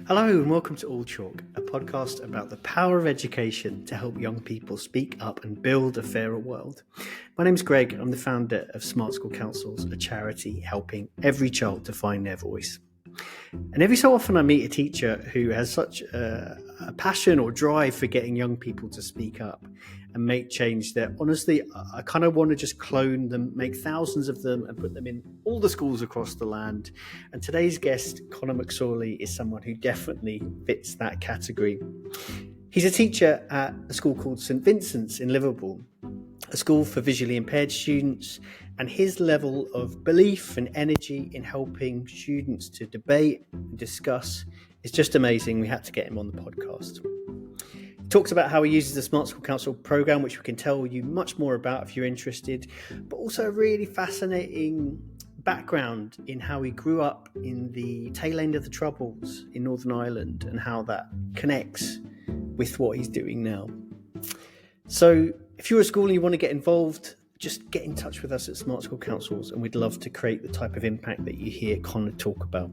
Hello and welcome to All Chalk, a podcast about the power of education to help young people speak up and build a fairer world. My name's Greg, I'm the founder of Smart School Councils, a charity helping every child to find their voice. And every so often I meet a teacher who has such a passion or drive for getting young people to speak up and make change that honestly I kind of want to just clone them, make thousands of them and put them in all the schools across the land. And today's guest, Conor McSorley, is someone who definitely fits that category. He's a teacher at a school called St Vincent's in Liverpool, a school for visually impaired students, and his level of belief and energy in helping students to debate and discuss is just amazing. We had to get him on the podcast. He talks about how he uses the Smart School Council programme, which we can tell you much more about if you're interested, but also a really fascinating background in how he grew up in the tail end of the Troubles in Northern Ireland and how that connects with what he's doing now. So if you're a school and you want to get involved, just get in touch with us at Smart School Councils and we'd love to create the type of impact that you hear Conor talk about.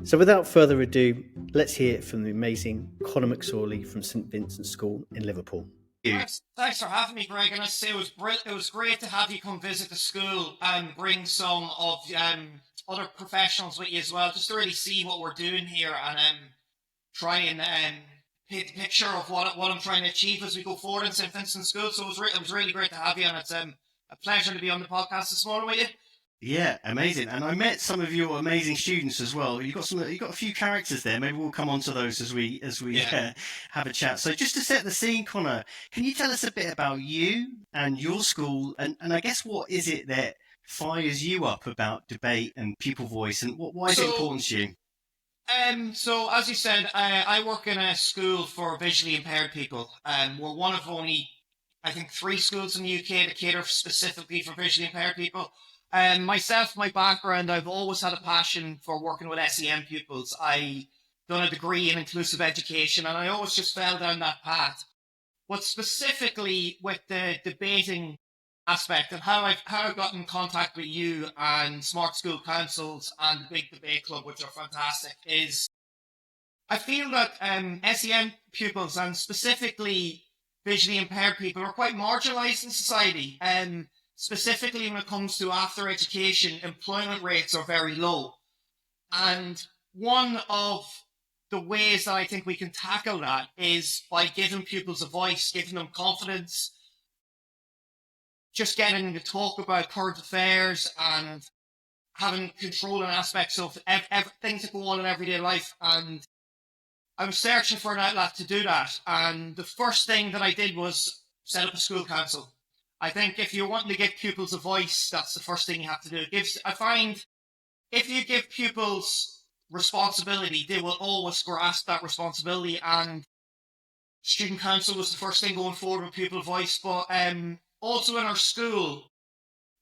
So without further ado, let's hear from the amazing Conor McSorley from St Vincent's School in Liverpool. Thanks for having me, Greg. And I say it was great to have you come visit the school and bring some of other professionals with you as well, just to really see what we're doing here and try and paint the picture of what I'm trying to achieve as we go forward in St Vincent's School. So it was really great to have you, and it's a pleasure to be on the podcast this morning with you. Yeah, amazing. And I met some of your amazing students as well. You got a few characters there. Maybe we'll come on to those as we have a chat. So just to set the scene, Conor, can you tell us a bit about you and your school, and I guess what is it that fires you up about debate and pupil voice, and why is it important to you? So as you said, I work in a school for visually impaired people. We're one of only, I think, 3 schools in the UK that cater specifically for visually impaired people. Myself, my background, I've always had a passion for working with SEN pupils. I done a degree in inclusive education and I always just fell down that path. But specifically with the debating aspect and how I've got in contact with you and Smart School Councils and the Big Debate Club, which are fantastic, is I feel that SEN pupils and specifically visually impaired people are quite marginalised in society. Specifically when it comes to after education, employment rates are very low. And one of the ways that I think we can tackle that is by giving pupils a voice, giving them confidence, just getting them to talk about current affairs and having controlling aspects of things that go on in everyday life. And I was searching for an outlet to do that. And the first thing that I did was set up a school council. I think if you're wanting to give pupils a voice, that's the first thing you have to do. I find if you give pupils responsibility, they will always grasp that responsibility. And student council was the first thing going forward with pupil voice. But also in our school,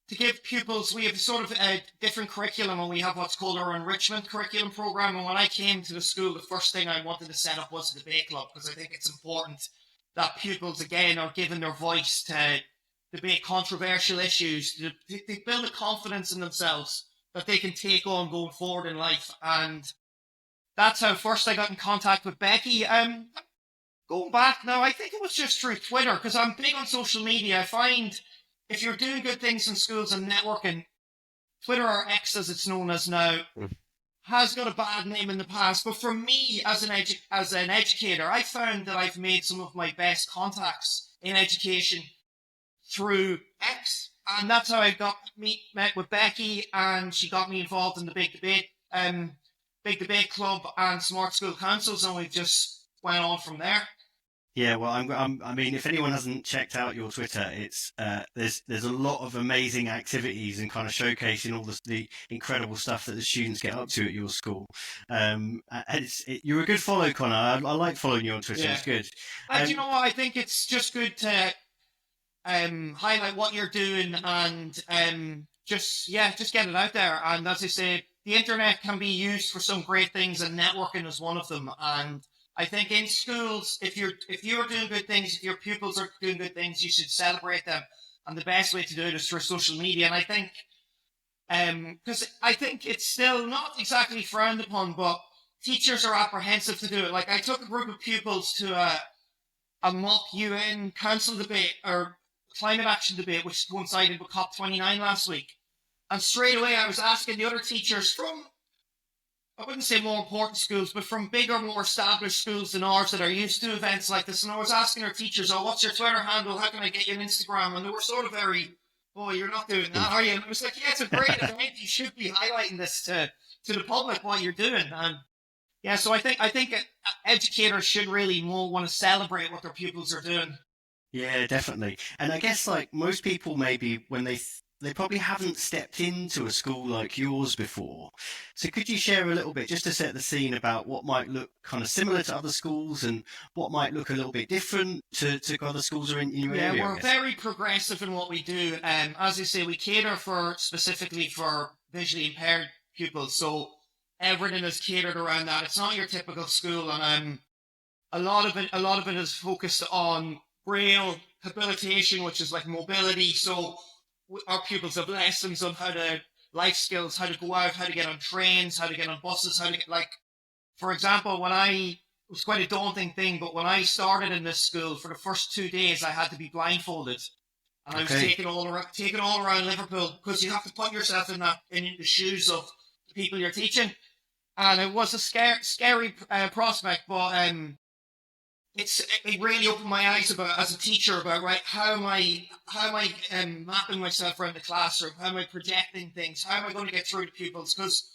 to give pupils, we have sort of a different curriculum, and we have what's called our enrichment curriculum program. And when I came to the school, the first thing I wanted to set up was a debate club, because I think it's important that pupils, again, are given their voice to debate controversial issues. They build a confidence in themselves that they can take on going forward in life. And that's how first I got in contact with Becky. Going back now, I think it was just through Twitter, because I'm big on social media. I find if you're doing good things in schools and networking, Twitter, or X as it's known as now, has got a bad name in the past. But for me as an educator, I found that I've made some of my best contacts in education through X, and that's how I met with Becky, and she got me involved in the Big Debate Club and Smart School Councils, and we just went on from there. Yeah, well, I mean, if anyone hasn't checked out your Twitter, it's there's a lot of amazing activities and kind of showcasing all the incredible stuff that the students get up to at your school. And you're a good follow, Conor. I like following you on Twitter. Yeah. It's good. And you know what? I think it's just good to highlight what you're doing and just get it out there. And as I say, the internet can be used for some great things, and networking is one of them. And I think in schools, if you're doing good things, if your pupils are doing good things, you should celebrate them. And the best way to do it is through social media. And I think, because I think it's still not exactly frowned upon, but teachers are apprehensive to do it. Like, I took a group of pupils to a mock UN council debate or climate action debate, which coincided with COP29 last week. And straight away, I was asking the other teachers from, I wouldn't say more important schools, but from bigger, more established schools than ours that are used to events like this. And I was asking our teachers, oh, what's your Twitter handle? How can I get you on Instagram? And they were sort of very, oh, you're not doing that, are you? And I was like, yeah, it's a great event. You should be highlighting this to the public what you're doing. And yeah, so I think educators should really more want to celebrate what their pupils are doing. Yeah, definitely. And I guess like most people, maybe when they probably haven't stepped into a school like yours before. So could you share a little bit, just to set the scene, about what might look kind of similar to other schools and what might look a little bit different to other schools in your area? Yeah, we're very progressive in what we do. As you say, we cater specifically for visually impaired pupils. So everything is catered around that. It's not your typical school, and a lot of it is focused on braille habilitation, which is like mobility. So our pupils have lessons on life skills, how to go out, how to get on trains, how to get on buses, how to get, like, for example, it was quite a daunting thing, but when I started in this school, for the first 2 days, I had to be blindfolded. And I was taken all around Liverpool, because you have to put yourself in the shoes of the people you're teaching. And it was a scary prospect, but it really opened my eyes as a teacher about, right, how am I mapping myself around the classroom? How am I projecting things? How am I going to get through to pupils? Because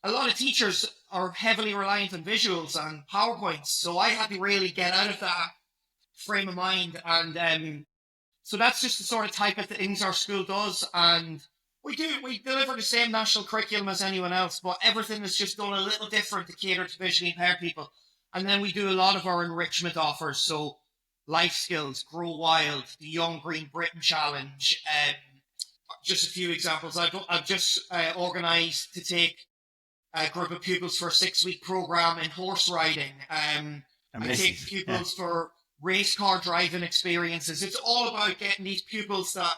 a lot of teachers are heavily reliant on visuals and PowerPoints, so I had to really get out of that frame of mind. And so that's just the sort of type of things our school does. And we deliver the same national curriculum as anyone else, but everything is just done a little different to cater to visually impaired people. And then we do a lot of our enrichment offers. So life skills, Grow Wild, the Young Green Britain Challenge. Just a few examples. I've just organised to take a group of pupils for a 6-week programme in horse riding. I take pupils for race car driving experiences. It's all about getting these pupils that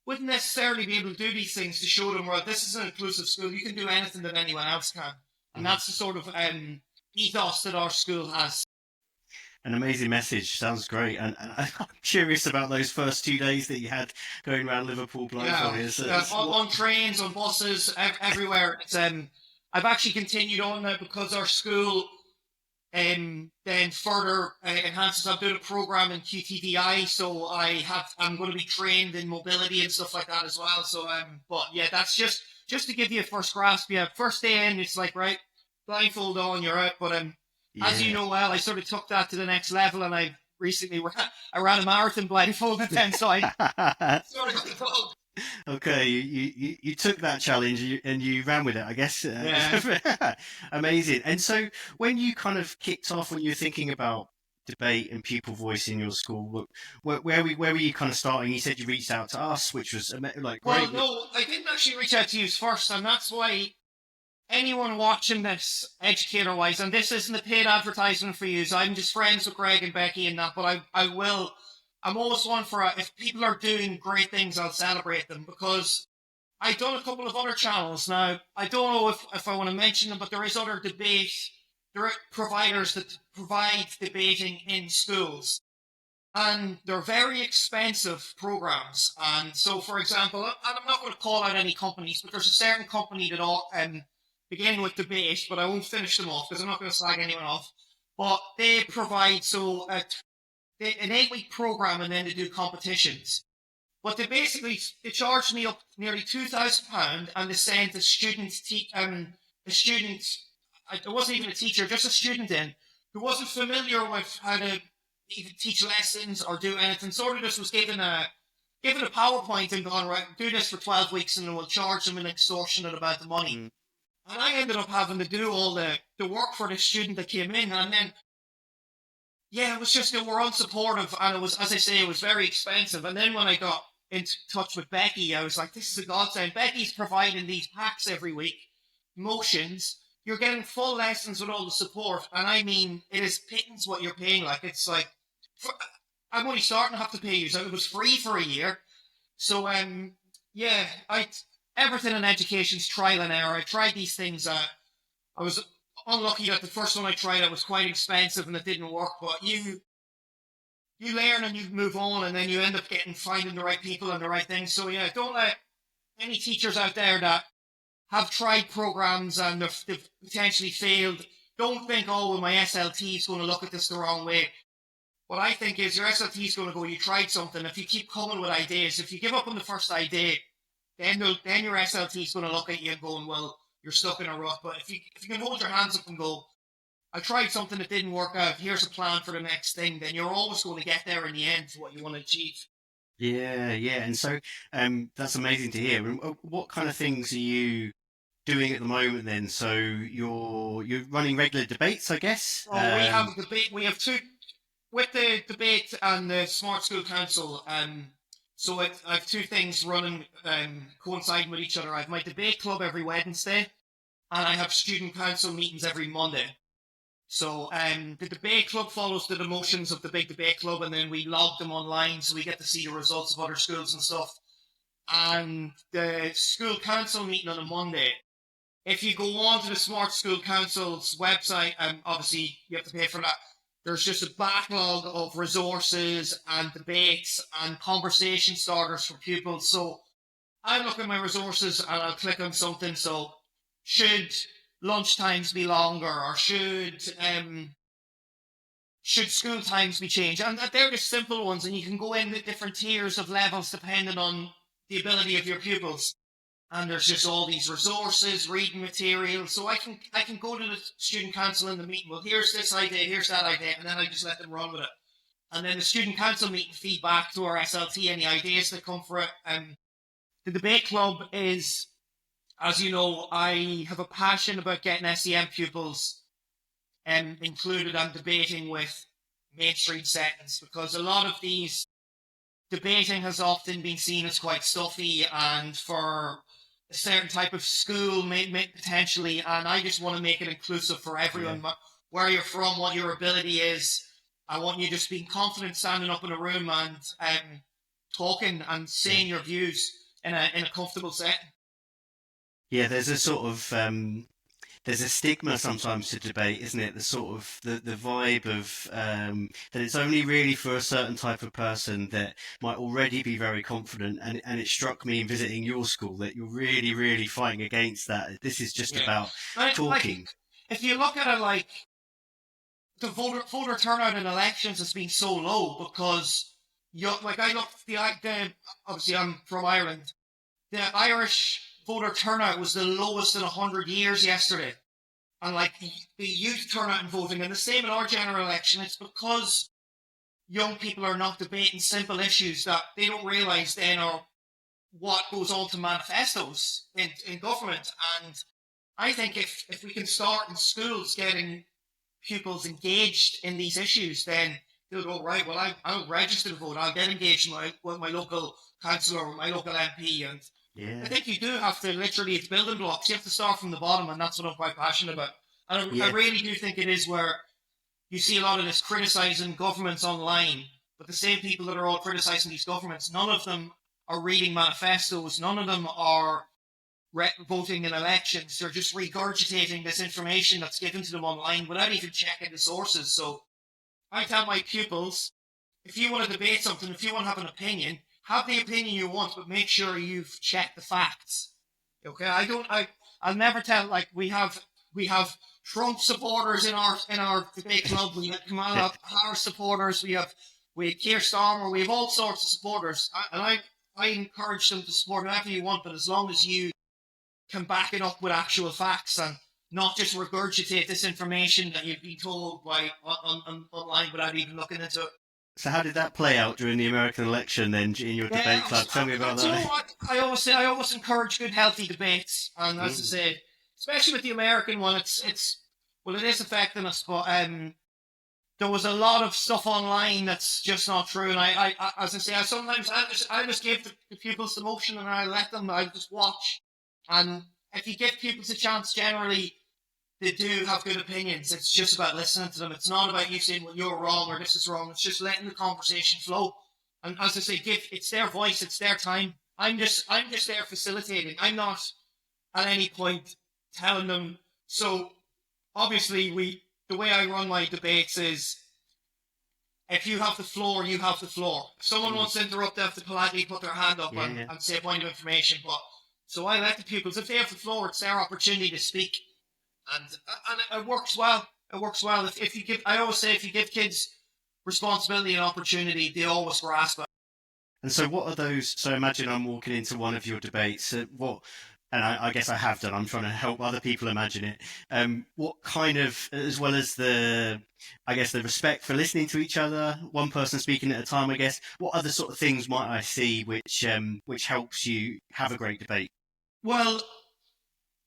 wouldn't necessarily be able to do these things to show them, well, this is an inclusive school. You can do anything that anyone else can. And that's the sort of ethos that our school has. An amazing message. Sounds great. And I'm curious about those first 2 days that you had going around Liverpool blindfolded. Yeah, on trains, on buses, everywhere. I've actually continued on now because our school then further enhances. I'm doing a program in QTDI, so I'm going to be trained in mobility and stuff like that as well. So but yeah, that's just to give you a first grasp. Yeah, first day in, it's like, right, blindfold on, you're out. But as you know well, I sort of took that to the next level, and I recently ran a marathon blindfolded then, so I sort of got the bug. Okay, you took that challenge and you ran with it, I guess. Yeah. Amazing. And so when you kind of kicked off, when you were thinking about debate and pupil voice in your school, where were you kind of starting? You said you reached out to us, which was like great. Well, no, I didn't actually reach out to you first, and that's why anyone watching this, educator-wise, and this isn't a paid advertisement for you, so I'm just friends with Greg and Becky and that, but I'm always one for, if people are doing great things, I'll celebrate them, because I've done a couple of other channels. Now, I don't know if I want to mention them, but there is other there are providers that provide debating in schools, and they're very expensive programs. And so, for example, and I'm not going to call out any companies, but there's a certain company that beginning with debate, but I won't finish them off because I'm not going to slag anyone off. But they provide an 8-week program, and then they do competitions. But they charged me up nearly £2,000, and they sent a student, it wasn't even a teacher, just a student who wasn't familiar with how to even teach lessons or do anything. Sort of just was given a PowerPoint and gone, right, do this for 12 weeks and then we'll charge them an extortionate amount of money. Mm. And I ended up having to do all the work for the student that came in. And then, yeah, it was just, they were unsupportive, and it was, as I say, it was very expensive. And then when I got in touch with Becky, I was like, this is a godsend. Becky's providing these packs every week, motions. You're getting full lessons with all the support. And I mean, it is pittance what you're paying. Like, it's like, I'm only starting to have to pay you. So it was free for a year. So, everything in education's trial and error. I tried these things. I was unlucky that the first one I tried out was quite expensive and it didn't work, but you learn and you move on, and then you end up finding the right people and the right things. So yeah, don't let any teachers out there that have tried programs and they've potentially failed, don't think, oh, well, my SLT is going to look at this the wrong way. What I think is your SLT is going to go, you tried something. If you keep coming with ideas, if you give up on the first idea, then your SLT is going to look at you and going, well, you're stuck in a rut. But if you can hold your hands up and go, I tried something that didn't work out, here's a plan for the next thing, then you're always going to get there in the end to what you want to achieve. Yeah, and so that's amazing to hear. What kind of things are you doing at the moment then? So you're running regular debates, I guess? We have a debate. We have two, with the debate and the Smart School Council. So I have two things running, coinciding with each other. I have my debate club every Wednesday, and I have student council meetings every Monday. So the debate club follows the motions of the big debate club, and then we log them online so we get to see the results of other schools and stuff. And the school council meeting on a Monday, if you go on to the Smart School Council's website, obviously you have to pay for that, there's just a backlog of resources and debates and conversation starters for pupils. So I look at my resources and I'll click on something. So should lunch times be longer, or should school times be changed? And they're the simple ones, and you can go in with different tiers of levels depending on the ability of your pupils. And there's just all these resources, reading material. So I can go to the student council in the meeting, well, here's this idea, here's that idea, and then I just let them run with it. And then the student council meeting feedback to our SLT, any ideas that come for it. The debate club is, as you know, I have a passion about getting SEM pupils included and debating with mainstream settings, because a lot of these debating has often been seen as quite stuffy and for a certain type of school, potentially, and I just want to make it inclusive for everyone. Yeah. Where you're from, what your ability is, I want you just being confident standing up in a room and talking and saying your views in a comfortable setting. Yeah, there's a sort of there's a stigma sometimes to debate, isn't it? The sort of the vibe of that it's only really for a certain type of person that might already be very confident. And it struck me in visiting your school that you're really, really fighting against that. This is just about talking. Like, if you look at it, like the voter turnout in elections has been so low because I looked obviously I'm from Ireland. The Irish voter turnout was the lowest in 100 years yesterday. And like the youth turnout in voting, and the same in our general election, it's because young people are not debating simple issues that they don't realise then are what goes on to manifestos in government. And I think if we can start in schools getting pupils engaged in these issues, then they'll go, right, well, I'll register to vote, I'll get engaged with my local councillor or my local MP. And yeah. I think you do have to it's building blocks. You have to start from the bottom, and that's what I'm quite passionate about. And I really do think it is where you see a lot of this criticising governments online, but the same people that are all criticising these governments, none of them are reading manifestos, none of them are voting in elections. They're just regurgitating this information that's given to them online without even checking the sources. So I tell my pupils, if you want to debate something, if you want to have an opinion, have the opinion you want, but make sure you've checked the facts. Okay, I'll never tell, like, we have Trump supporters in our debate club, we have Kamala Harris supporters, we have Keir Starmer, we have all sorts of supporters, and I encourage them to support whoever you want, but as long as you can back it up with actual facts and not just regurgitate this information that you've been told online without even looking into it. So how did that play out during the American election then in your debate club? Tell me about that. I always encourage good, healthy debates. And as I say, especially with the American one, it is affecting us, but there was a lot of stuff online that's just not true. And I as I say, I just give the pupils the motion and I just watch. And if you give pupils a chance, generally, they do have good opinions. It's just about listening to them. It's not about you saying, well, you're wrong or this is wrong. It's just letting the conversation flow. And as I say, it's their voice, it's their time. I'm just there facilitating. I'm not at any point telling them. So obviously the way I run my debates is, if you have the floor, you have the floor. If someone wants to interrupt, they have to politely put their hand up and say a point of information. But so I let the pupils, if they have the floor, it's their opportunity to speak, and it works well. It works well. If you give, I always say, if you give kids responsibility and opportunity, they always grasp it. And so, what are those? So, imagine I'm walking into one of your debates. And I guess I have done. I'm trying to help other people imagine it. What kind of, as well as the respect for listening to each other, one person speaking at a time, I guess, what other sort of things might I see which helps you have a great debate? Well,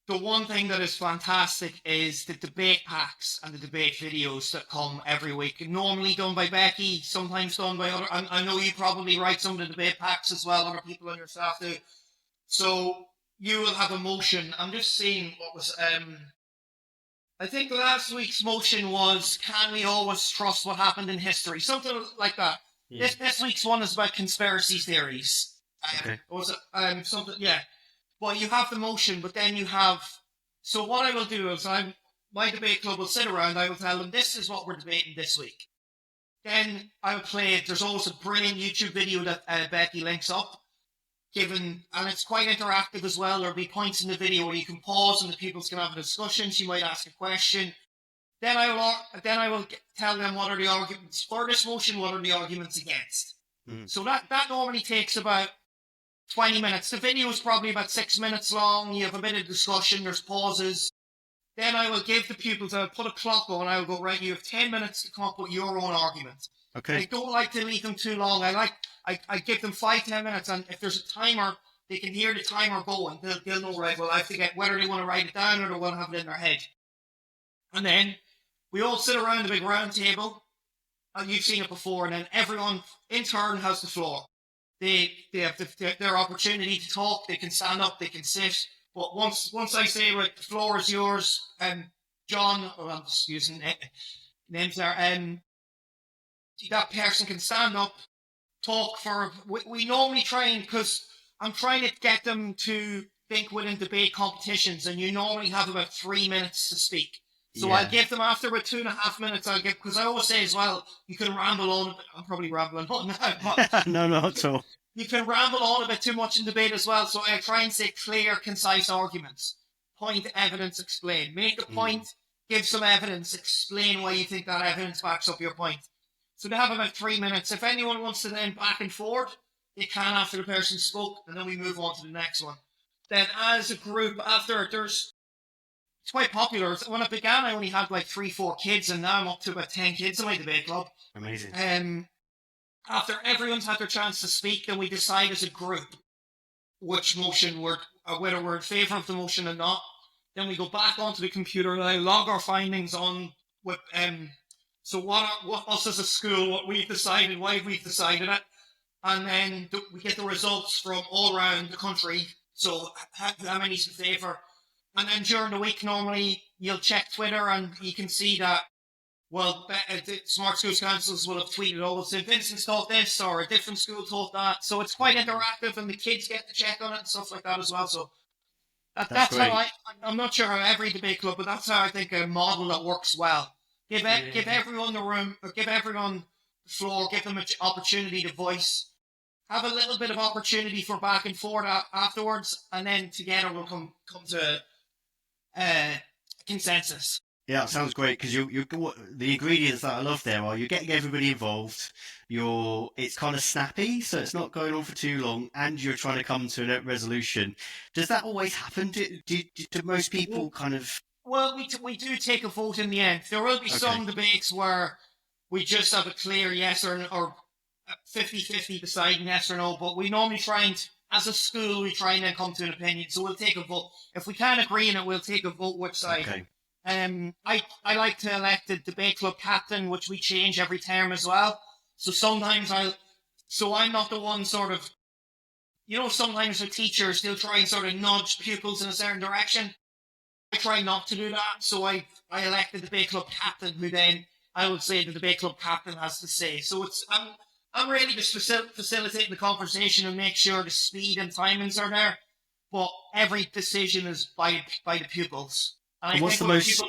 the one thing that is fantastic is the debate packs and the debate videos that come every week. Normally done by Becky, sometimes done by other. I know you probably write some of the debate packs as well, other people on your staff do. So you will have a motion. I'm just seeing what was. I think last week's motion was, can we always trust what happened in history? Something like that. Yeah. This week's one is about conspiracy theories. Okay. Was it something? Yeah. Well, you have the motion, but then you have. So what I will do is, my debate club will sit around. I will tell them, this is what we're debating this week. Then I'll play it. There's always a brilliant YouTube video that Becky links up, and it's quite interactive as well. There'll be points in the video where you can pause and the people can have a discussion. She might ask a question. Then I will tell them what are the arguments for this motion, what are the arguments against. So that normally takes about 20 minutes. The video is probably about 6 minutes long. You have a bit of discussion. There's pauses. Then I will give the pupils, I'll put a clock on. I will go, right, you have 10 minutes to come up with your own argument. Okay. I don't like to leave them too long. I give them 5-10 minutes, and if there's a timer, they can hear the timer going. They'll know, right, well, I forget whether they want to write it down or they want to have it in their head. And then we all sit around the big round table, and you've seen it before, and then everyone in turn has the floor. They have their opportunity to talk. They can stand up. They can sit. But once I say, right, the floor is yours, John, or I'm just using names there, that person can stand up, talk for. We normally because I'm trying to get them to think within debate competitions, and you normally have about 3 minutes to speak. So I'll give them, after about 2.5 minutes, because I always say as well, you can ramble on. I'm probably rambling on now. But no, not at all. You can ramble on a bit too much in debate as well. So I try and say clear, concise arguments. Point, evidence, explain. Make a point, give some evidence, explain why you think that evidence backs up your point. So they have about 3 minutes. If anyone wants to then back and forth, they can after the person spoke, and then we move on to the next one. Then as a group, it's quite popular. When it began, I only had like 3-4 kids, and now I'm up to about 10 kids in my debate club. Amazing. After everyone's had their chance to speak, then we decide as a group which motion whether we're in favour of the motion or not. Then we go back onto the computer and I log our findings on with so what us as a school, what we've decided, why we've decided it, and then we get the results from all around the country. So how many's in favour? And then during the week, normally you'll check Twitter and you can see that, well, the Smart Schools Councils will have tweeted, oh, so Vincent thought this, or a different school thought that. So it's quite interactive, and the kids get to check on it and stuff like that as well. So that's how I'm not sure how every debate club, but that's how I think a model that works well. Give everyone the room, or give everyone the floor, give them an opportunity to voice. Have a little bit of opportunity for back and forth afterwards, and then together we'll come to consensus. Yeah, it sounds great, because the ingredients that I love there are you're getting everybody involved, it's kind of snappy, so it's not going on for too long, and you're trying to come to a resolution. Does that always happen? Do most people kind of... Well, we do take a vote in the end. There will be some debates where we just have a clear yes or 50-50 deciding yes or no, but we normally try and, as a school, we try and then come to an opinion, so we'll take a vote. If we can't agree on it, we'll take a vote which side. Okay. I like to elect the debate club captain, which we change every term as well. So sometimes I'm not the one sort of, sometimes the teachers, they'll try and sort of nudge pupils in a certain direction. I try not to do that. So I elect the debate club captain, who then I would say the debate club captain has to say. So I'm really just facilitating the conversation and make sure the speed and timings are there. But every decision is by the pupils. And what's the most...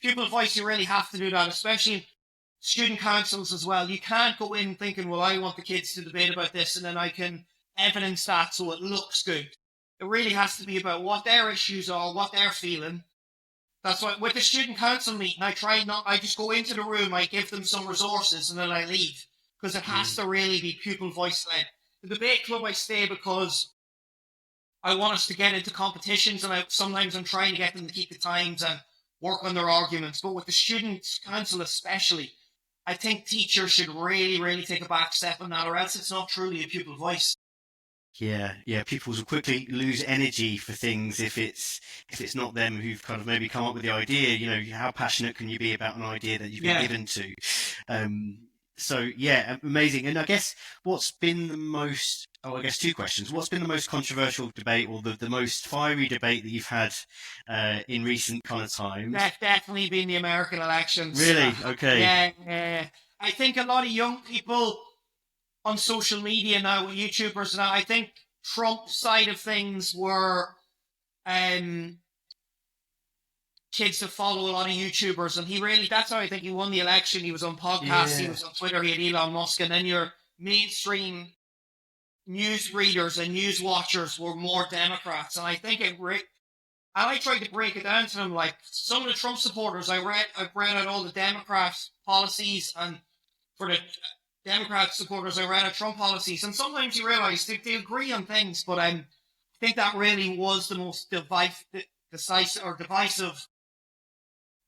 pupil voice, you really have to do that, especially in student councils as well. You can't go in thinking, well, I want the kids to debate about this and then I can evidence that so it looks good. It really has to be about what their issues are, what they're feeling. That's why with the student council meeting, I just go into the room, I give them some resources and then I leave, because it has to really be pupil voice led. The debate club, I stay because I want us to get into competitions, and sometimes I'm trying to get them to keep the times and work on their arguments. But with the student council especially, I think teachers should really, really take a back step on that, or else it's not truly a pupil voice. Yeah, pupils will quickly lose energy for things if it's not them who've kind of maybe come up with the idea. You know, how passionate can you be about an idea that you've been given to? So yeah, amazing. And I guess what's been the most? Oh, I guess two questions. What's been the most controversial debate, or the most fiery debate that you've had in recent kind of times? That's definitely been the American elections. Really? Okay. Yeah. I think a lot of young people on social media now, with YouTubers now, I think Trump's side of things were kids that follow a lot of YouTubers, and that's how I think he won the election. He was on podcasts, he was on Twitter, he had Elon Musk, and then your mainstream news readers and news watchers were more Democrats. And I think I tried to break it down to them, like some of the Trump supporters, I've read out all the Democrat policies, and for the Democrat supporters, I read out Trump policies, and sometimes you realise they agree on things, but I think that really was the most divisive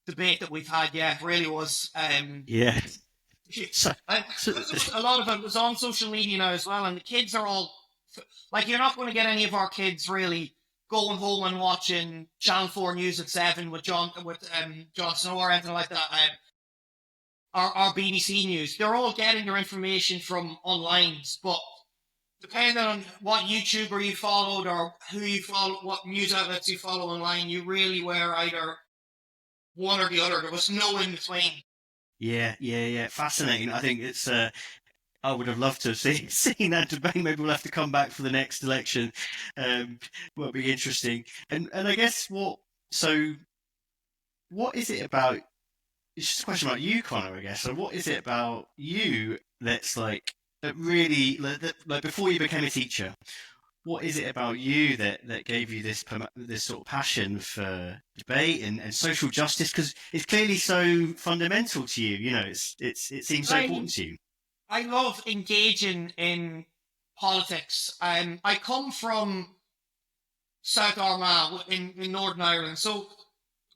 debate that we've had. Yeah, it really was. Yeah. A lot of it was on social media now as well, and the kids are all like, you're not going to get any of our kids really going home and watching Channel 4 News at 7 with Jon Snow or anything like that. Our BBC News. They're all getting their information from online, but depending on what YouTuber you followed or who you follow, what news outlets you follow online, you really were either one or the other. There was no in between. Yeah. Fascinating. I think it's. I would have loved to have seen that debate. Maybe we'll have to come back for the next election. Will be interesting. And I guess what is it about? It's just a question about you, Conor, I guess. So what is it about you that's that really, like before you became a teacher, what is it about you that gave you this sort of passion for debate and social justice? Because it's clearly so fundamental to you. You know, it seems so important to you. I love engaging in politics. I come from South Armagh in Northern Ireland, so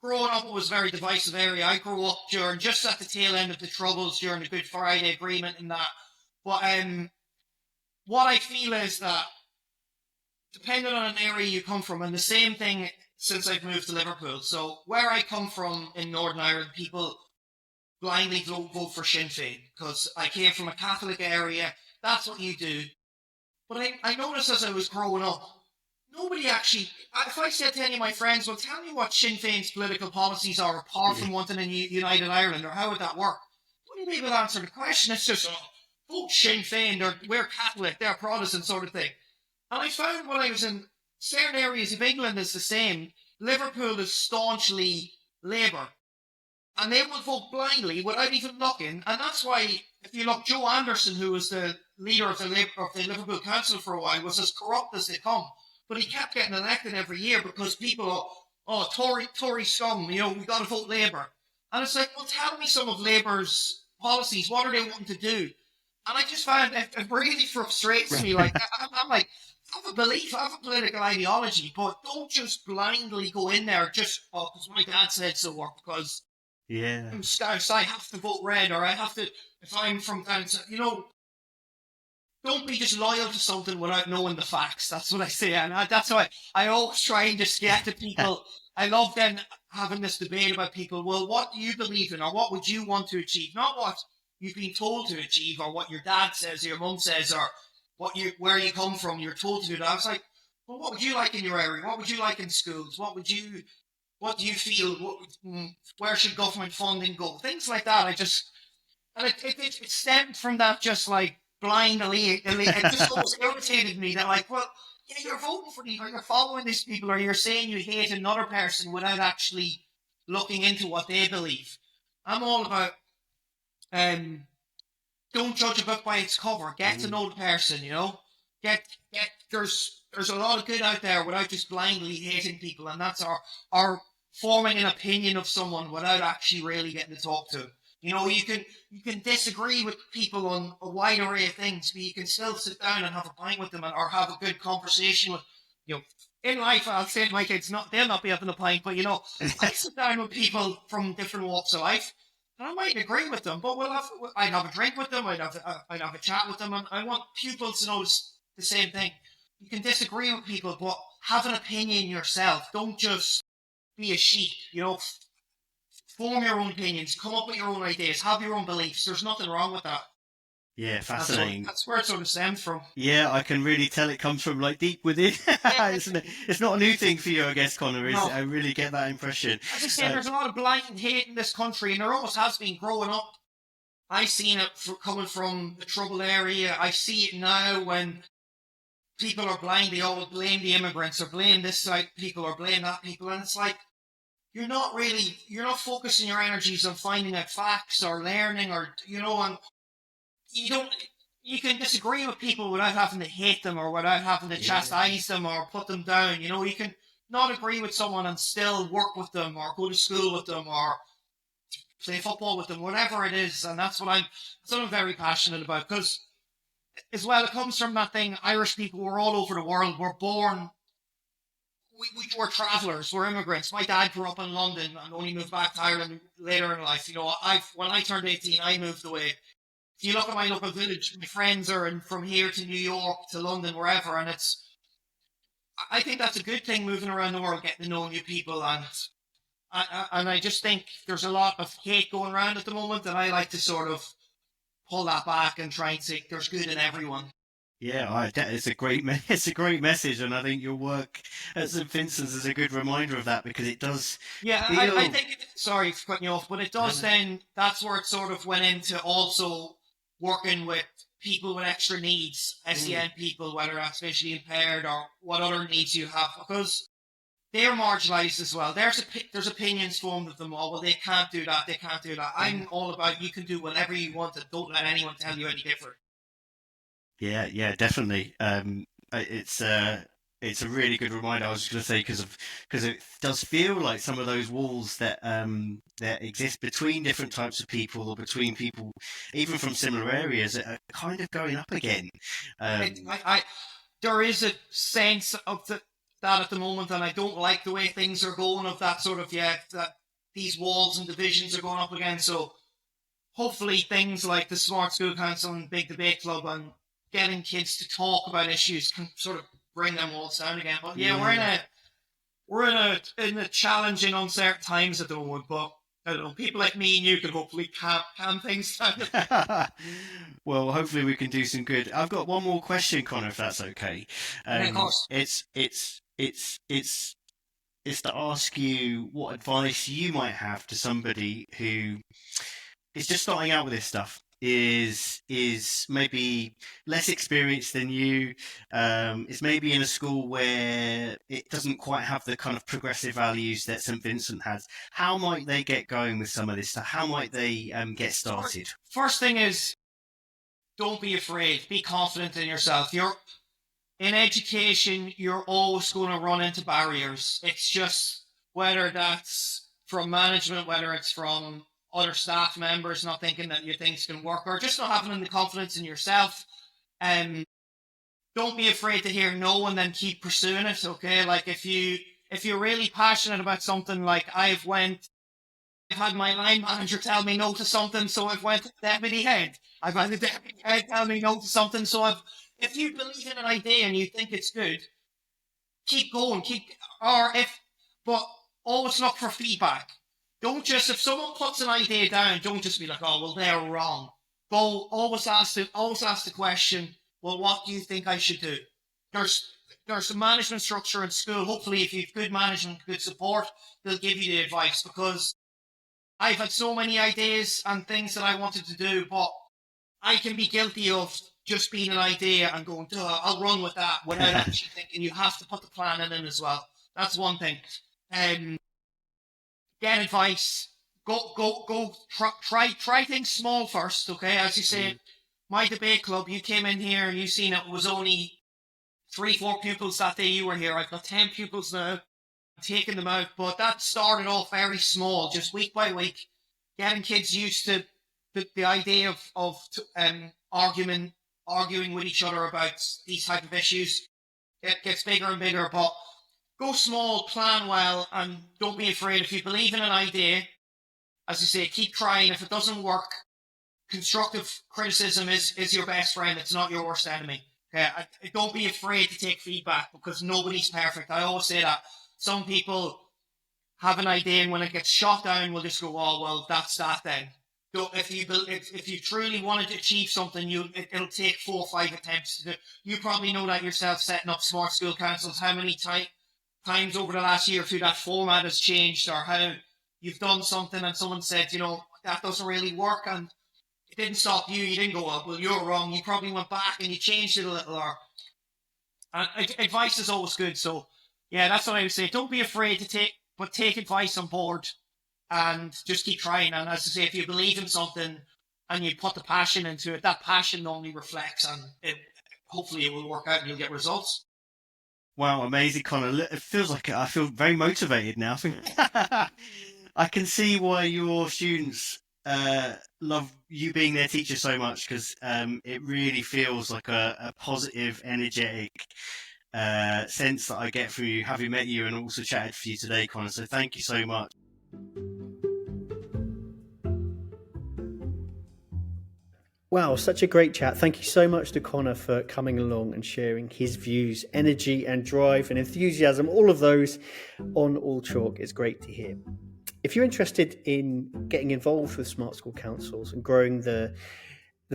growing up, it was a very divisive area. I grew up just at the tail end of the Troubles during the Good Friday Agreement and that. But what I feel is that depending on an area you come from, and the same thing since I've moved to Liverpool. So where I come from in Northern Ireland, people blindly vote for Sinn Féin because I came from a Catholic area. That's what you do. But I noticed as I was growing up, nobody actually, if I said to any of my friends, well, tell me what Sinn Féin's political policies are apart from wanting a united Ireland, or how would that work? Wouldn't be able to answer the question. It's just, vote Sinn Féin, we're Catholic, they're Protestant sort of thing. And I found when I was in certain areas of England is the same. Liverpool is staunchly Labour. And they would vote blindly without even looking. And that's why, if you look, Joe Anderson, who was the leader of the Liverpool Council for a while, was as corrupt as they come. But he kept getting elected every year because people are, Tory scum, we've got to vote Labour. And it's like, well, tell me some of Labour's policies. What are they wanting to do? And I just find it really frustrates me. Like, I'm like, I have a belief, I have a political ideology, but don't just blindly go in there just, because my dad said so, or because I'm Scouse, I have to vote red, or I have to, if I'm from down south, don't be just loyal to something without knowing the facts. That's what I say. And that's why I always try and just get to people. I love then having this debate about people. Well, what do you believe in, or what would you want to achieve? Not what you've been told to achieve, or what your dad says, or your mum says, or where you come from. You're told to do that. I was like, well, what would you like in your area? What would you like in schools? What do you feel? Where should government funding go? Things like that. It stemmed from that, just like blindly. It just almost irritated me that, like, well, yeah, you're voting for these, or you're following these people, or you're saying you hate another person without actually looking into what they believe. I'm all about don't judge a book by its cover. Get to know the person, you know. Get there's a lot of good out there without just blindly hating people, and that's our forming an opinion of someone without actually really getting to talk to them. You know, you can disagree with people on a wide array of things, but you can still sit down and have a pint with them or have a good conversation with, you know, in life, I'll say to my kids, they'll not be having a pint, but you know, I sit down with people from different walks of life, and I might agree with them, but I'd have a drink with them, I'd have a chat with them, and I want pupils to know the same thing. You can disagree with people, but have an opinion yourself. Don't just be a sheep, you know. Form your own opinions, come up with your own ideas, have your own beliefs. There's nothing wrong with that. Yeah, fascinating. That's where it sort of stems from. Yeah, I can really tell it comes from like deep within, isn't it? It's not a new thing for you, I guess, Conor. Is No. I really get that impression. As I say, there's a lot of blind hate in this country, and there always has been growing up. I've seen it coming from the troubled area. I see it now when people are blind. They always blame the immigrants or blame this side people or blame that people, and it's like you're not focusing your energies on finding out facts or learning or, you know, and you can disagree with people without having to hate them or without having to chastise them or put them down. You know, you can not agree with someone and still work with them or go to school with them or play football with them, whatever it is. And that's what I'm very passionate about, because as well, it comes from that thing, Irish people, we're all over the world. We're born, we're travellers, we're immigrants. My dad grew up in London and only moved back to Ireland later in life. You know, when I turned 18, I moved away. If you look at my local village, my friends are from here to New York to London, wherever, and I think that's a good thing, moving around the world, getting to know new people, and I just think there's a lot of hate going around at the moment, and I like to sort of pull that back and try and say there's good in everyone. Yeah, it's a great message, and I think your work at St Vincent's is a good reminder of that, because it does. Yeah, I think. Sorry for cutting you off, but it does. Then that's where it sort of went into also working with people with extra needs, SEN people, whether that's visually impaired or what other needs you have, because they're marginalised as well. There's opinions formed of them all. Well, they can't do that. They can't do that. I'm all about you can do whatever you want, and don't let anyone tell you any different. Yeah, definitely. It's a really good reminder. I was going to say, because it does feel like some of those walls that exist between different types of people, or between people even from similar areas, are kind of going up again. There is a sense of that at the moment, and I don't like the way things are going. Of that sort of that these walls and divisions are going up again. So hopefully things like the Smart School Council and Big Debate Club and getting kids to talk about issues can sort of bring them all down again. But we're in a challenging, uncertain times at the moment. But I don't know, people like me and you can hopefully calm things down. Well, hopefully we can do some good. I've got one more question, Conor, if that's okay. Of course. It's to ask you what advice you might have to somebody who is just starting out with this stuff, is maybe less experienced than you, is maybe in a school where it doesn't quite have the kind of progressive values that St Vincent has. How might they get going with some of this stuff? How might they get started? First thing is, don't be afraid. Be confident in yourself. In education, you're always going to run into barriers. It's just whether that's from management, whether it's from other staff members not thinking that your things can work, or just not having the confidence in yourself. Don't be afraid to hear no and then keep pursuing it. Okay, like if you're really passionate about something, like I've had my line manager tell me no to something, so I've went to the deputy head. I've had the deputy head tell me no to something, so if you believe in an idea and you think it's good, keep going, but always look for feedback. Don't just, if someone puts an idea down, don't just be like, oh, well, they're wrong. Always ask the question, well, what do you think I should do? There's a management structure in school. Hopefully, if you've good management, good support, they'll give you the advice, because I've had so many ideas and things that I wanted to do, but I can be guilty of just being an idea and going, I'll run with that, without actually thinking. You have to put the plan in as well. That's one thing. get advice. Go. Try things small first, okay? As you say, my debate club, you came in here and you seen it was only 3-4 pupils that day you were here. I've got 10 pupils now. I'm taking them out, but that started off very small, just week by week, getting kids used to the idea of arguing with each other about these type of issues. It gets bigger and bigger, but go small, plan well, and don't be afraid. If you believe in an idea, as you say, keep trying. If it doesn't work, constructive criticism is your best friend. It's not your worst enemy. Okay? Don't be afraid to take feedback, because nobody's perfect. I always say that. Some people have an idea, and when it gets shot down, we'll just go, oh, well, that's that then. So if you truly wanted to achieve something, it'll take 4 or 5 attempts to do. You probably know that yourself, setting up smart school councils, how many times over the last year or two that format has changed, or how you've done something and someone said, that doesn't really work, and it didn't stop you. You didn't go, oh, well, you're wrong. You probably went back and you changed it a little. Advice is always good. So, yeah, that's what I would say. Don't be afraid to take advice on board. And just keep trying. And as I say, if you believe in something and you put the passion into it, that passion normally reflects, and hopefully it will work out and you'll get results. Wow, amazing, Conor. It feels like I feel very motivated now. I can see why your students love you being their teacher so much, because it really feels like a positive, energetic sense that I get from you, having met you and also chatted with you today, Conor. So thank you so much. Wow, such a great chat. Thank you so much to Conor for coming along and sharing his views, energy and drive and enthusiasm, all of those on All Chalk. It's great to hear. If you're interested in getting involved with Smart School Councils and growing the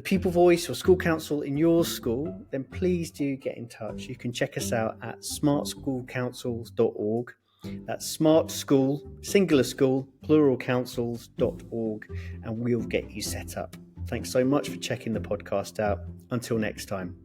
pupil voice or school council in your school, then please do get in touch. You can check us out at smartschoolcouncils.org. That's smart school, singular school, plural councils.org, and we'll get you set up. Thanks so much for checking the podcast out. Until next time.